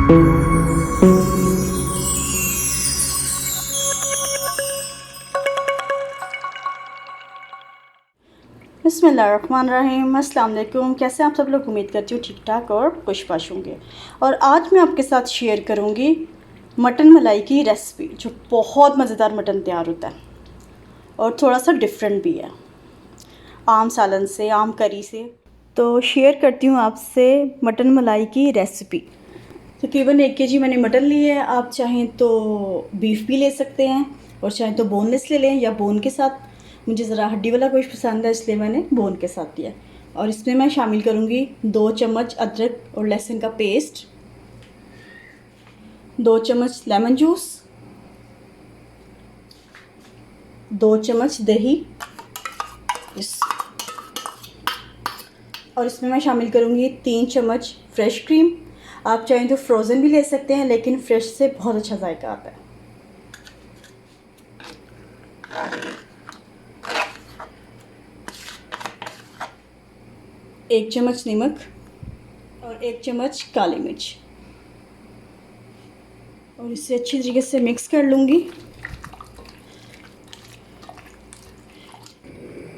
बिस्मिल्लाहिर्रहमानिर्रहीम। अस्सलाम वालेकुम। कैसे आप सब लोग? उम्मीद करती हूँ ठीक ठाक और खुशबाश होंगे। और आज मैं आपके साथ शेयर करूँगी मटन मलाई की रेसिपी, जो बहुत मज़ेदार मटन तैयार होता है और थोड़ा सा डिफरेंट भी है आम सालन से, आम करी से। तो शेयर करती हूँ आपसे मटन मलाई की रेसिपी। तकरीबन 1 kg मैंने मटन ली है। आप चाहें तो बीफ भी ले सकते हैं और चाहें तो बोनलेस ले लें या बोन के साथ। मुझे ज़रा हड्डी वाला गोश्त पसंद है, इसलिए मैंने बोन के साथ लिया। और इसमें मैं शामिल करूँगी 2 चम्मच अदरक और लहसुन का पेस्ट, 2 चम्मच लेमन जूस, 2 चम्मच दही, और इसमें मैं शामिल करूँगी 3 चम्मच फ्रेश क्रीम। आप चाहें तो फ्रोज़न भी ले सकते हैं, लेकिन फ्रेश से बहुत अच्छा जायका आता है। एक चम्मच नमक और 1 चम्मच काली मिर्च, और इसे अच्छी तरीके से मिक्स कर लूँगी।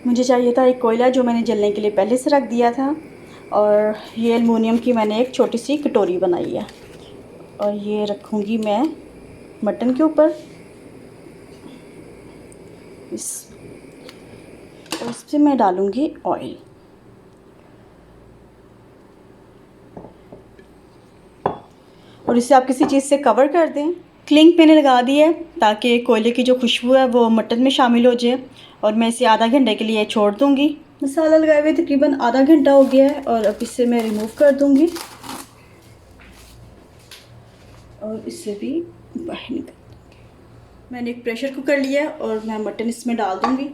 मुझे चाहिए था एक कोयला, जो मैंने जलने के लिए पहले से रख दिया था। और ये एलुमिनियम की मैंने एक छोटी सी कटोरी बनाई है, और ये रखूँगी मैं मटन के ऊपर। इस पर मैं डालूँगी ऑयल। और इसे आप किसी चीज़ से कवर कर दें। क्लिंग मैंने लगा दी है ताकि कोयले की जो खुशबू है वो मटन में शामिल हो जाए। और मैं इसे आधा घंटे के लिए छोड़ दूँगी। मसाला लगाए हुए तकरीबन आधा घंटा हो गया है, और अब इसे मैं रिमूव कर दूँगी और इसे भी बाहर निकाल दूँगी। मैंने एक प्रेशर कुकर लिया है और मैं मटन इसमें डाल दूँगी।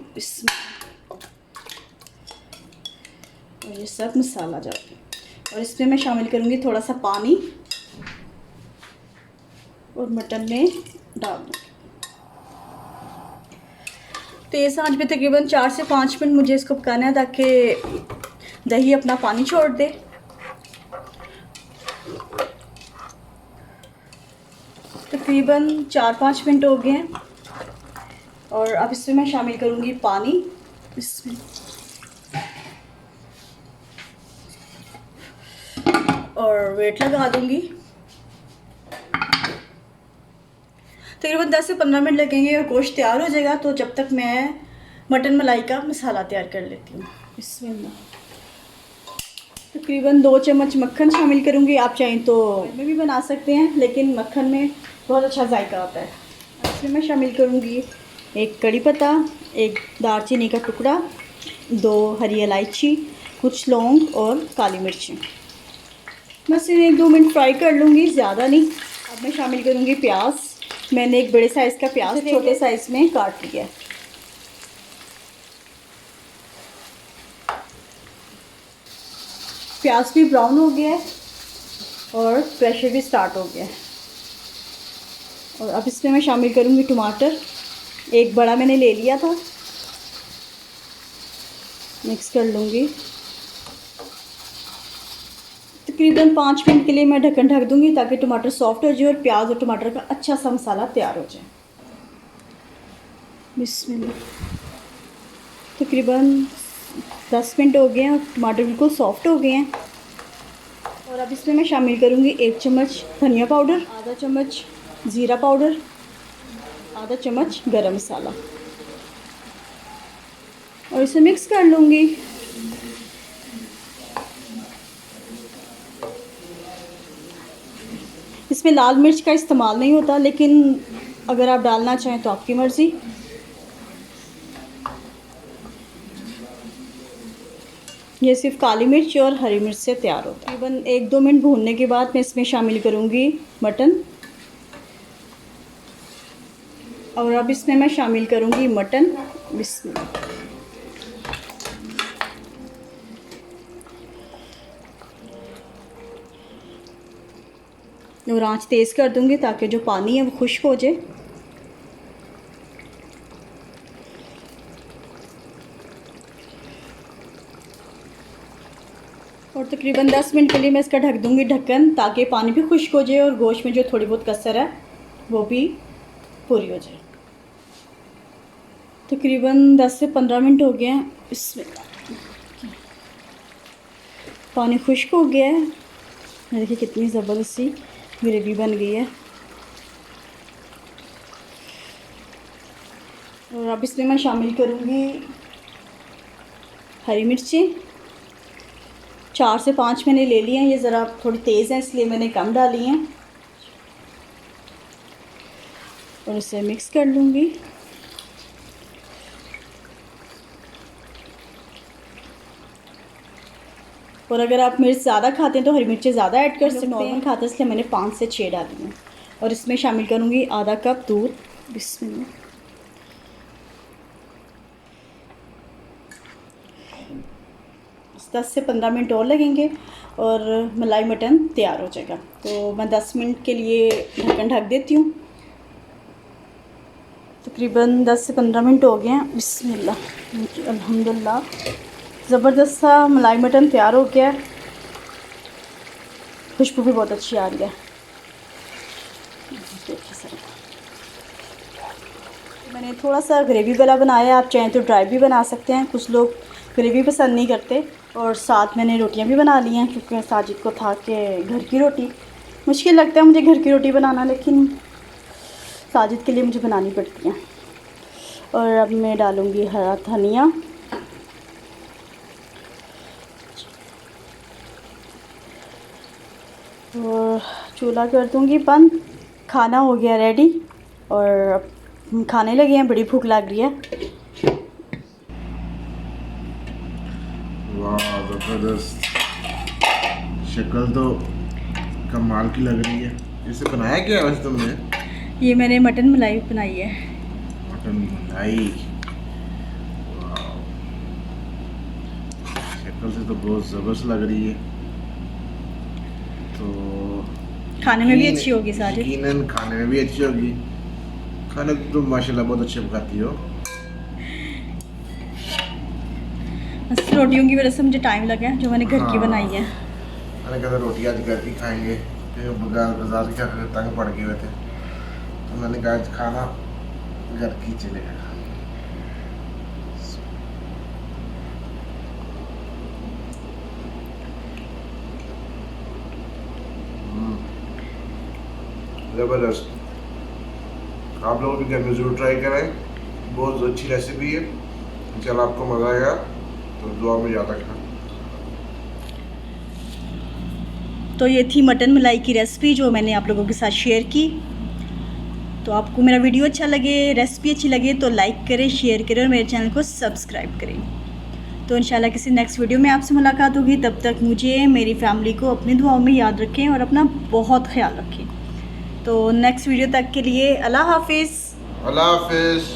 और ये सब मसाला डाल, और इसमें मैं शामिल करूँगी थोड़ा सा पानी और मटन में डाल दूँगी। तेज़ आंच पे तकरीबन 4 से 5 मिनट मुझे इसको पकाना है, ताकि दही अपना पानी छोड़ दे। तकरीबन 4-5 मिनट हो गए हैं, और अब इसमें मैं शामिल करूँगी पानी। इसमें और वेट लगा दूँगी। तकरीबन 10 से 15 मिनट लगेंगे और गोश्त तैयार हो जाएगा। तो जब तक मैं मटन मलाई का मसाला तैयार कर लेती हूँ। इसमें तकरीबन 2 चम्मच मक्खन शामिल करूँगी। आप चाहें तो में भी बना सकते हैं, लेकिन मक्खन में बहुत अच्छा जायका आता है। इसमें मैं शामिल करूँगी 1 कड़ी पत्ता, 1 दालचीनी का टुकड़ा, 2 हरी इलायची, कुछ लौंग और काली मिर्चें। बस इन्हें 1-2 मिनट फ्राई कर लूँगी, ज़्यादा नहीं। अब मैं शामिल करूँगी प्याज। मैंने एक बड़े साइज़ का प्याज छोटे साइज़ में काट लिया है। प्याज भी ब्राउन हो गया है और प्रेशर भी स्टार्ट हो गया है। और अब इसमें मैं शामिल करूँगी टमाटर। एक बड़ा मैंने ले लिया था। मिक्स कर लूँगी। तकरीबन 5 मिनट के लिए मैं ढक्कन ढक दूँगी, ताकि टमाटर सॉफ्ट हो जाए और प्याज और टमाटर का अच्छा सा मसाला तैयार हो जाए। बिस्मिल्लाह। तकरीबन 10 मिनट हो गए हैं और टमाटर बिल्कुल सॉफ्ट हो गए हैं। और अब इसमें मैं शामिल करूँगी 1 चम्मच धनिया पाउडर, आधा चम्मच ज़ीरा पाउडर, आधा चम्मच गरम मसाला, और इसे मिक्स कर लूँगी। इसमें लाल मिर्च का इस्तेमाल नहीं होता, लेकिन अगर आप डालना चाहें तो आपकी मर्ज़ी। ये सिर्फ काली मिर्च और हरी मिर्च से तैयार होता है। तकरीबन 1-2 मिनट भूनने के बाद मैं इसमें शामिल करूँगी मटन। और अब इसमें मैं शामिल करूँगी मटन। बिस्मिल्लाह। और आंच तेज़ कर दूँगी, ताकि जो पानी है वो खुश्क हो जाए। और तकरीबन 10 मिनट के लिए मैं इसका ढक दूँगी ढक्कन, ताकि पानी भी खुश्क हो जाए और गोश्त में जो थोड़ी बहुत कसर है वो भी पूरी हो जाए। तकरीबन 10 से 15 मिनट हो गए हैं। इसमें पानी खुश्क हो गया है। देखिए कितनी ज़बरदस्त सी ग्रेवी बन गई है। और अब इसमें मैं शामिल करूँगी हरी मिर्ची। 4 से 5 मैंने ले लिए हैं, ये ज़रा थोड़ी तेज़ हैं इसलिए मैंने कम डाली हैं। और इसे मिक्स कर लूँगी। और अगर आप मिर्च ज़्यादा खाते हैं तो हरी मिर्ची ज़्यादा ऐड कर सकते हैं। नॉर्मल खाते हैं इसलिए मैंने 5 से 6 डाली हैं। और इसमें शामिल करूँगी आधा कप दूध। बिस्मिल्लाह। 10 से 15 मिनट और लगेंगे और मलाई मटन तैयार हो जाएगा। तो मैं 10 मिनट के लिए ढक्कन ढक देती हूँ। तकरीबन 10 से 15 मिनट हो गए हैं। बिस्मिल्लाह, अल्हम्दुलिल्लाह, ज़बरदस्त सा मलाई मटन तैयार हो गया है। खुशबू भी बहुत अच्छी आ रही है। देखिए सर, मैंने थोड़ा सा ग्रेवी वाला बनाया, आप चाहें तो ड्राई भी बना सकते हैं। कुछ लोग ग्रेवी पसंद नहीं करते। और साथ मैंने रोटियां भी बना ली हैं, क्योंकि साजिद को था कि घर की रोटी मुश्किल लगता है मुझे घर की रोटी बनाना, लेकिन साजिद के लिए मुझे बनानी पड़ती है। और अब मैं डालूँगी हरा धनिया। और चूल्हा कर दूँगी बंद। खाना हो गया रेडी और अब खाने लगे हैं। बड़ी भूख लग रही है। वाह, ज़बरदस्त। शक्ल तो कमाल की लग रही है। इसे बनाया क्या है वैसे तुमने? ये मैंने मटन मलाई बनाई है। मटन मलाई। वाह, शक्ल से तो बहुत ज़बरदस्त लग रही है। तो खाने में भी अच्छी होगी सारी। यकीनन खाने में भी अच्छी होगी। खाने तो तुम माशाल्लाह बहुत अच्छे पकाती हो। बस रोटियों की वजह से मुझे टाइम लगा है, जो मैंने घर की बनाई है। मैंने कहा था रोटी आज घर की खाएंगे, फिर बाजार के खाकर तंग पड़ गए थे, तो मैंने कहा आज खाना घर की चलेगा। ज़बरदस्त। आप लोग भी घर में ज़रूर ट्राई करें, बहुत अच्छी रेसिपी है। इंशाल्लाह आपको मज़ा आएगा, तो दुआ में याद रखना। तो ये थी मटन मलाई की रेसिपी जो मैंने आप लोगों के साथ शेयर की। तो आपको मेरा वीडियो अच्छा लगे, रेसिपी अच्छी लगे तो लाइक करें, शेयर करें और मेरे चैनल को सब्सक्राइब करें। तो इंशाल्लाह किसी नेक्स्ट वीडियो में आपसे मुलाकात होगी। तब तक मुझे, मेरी फैमिली को अपनी दुआओं में याद रखें और अपना बहुत ख्याल रखें। तो नेक्स्ट वीडियो तक के लिए अल्लाह हाफिज़। अल्लाह हाफिज़।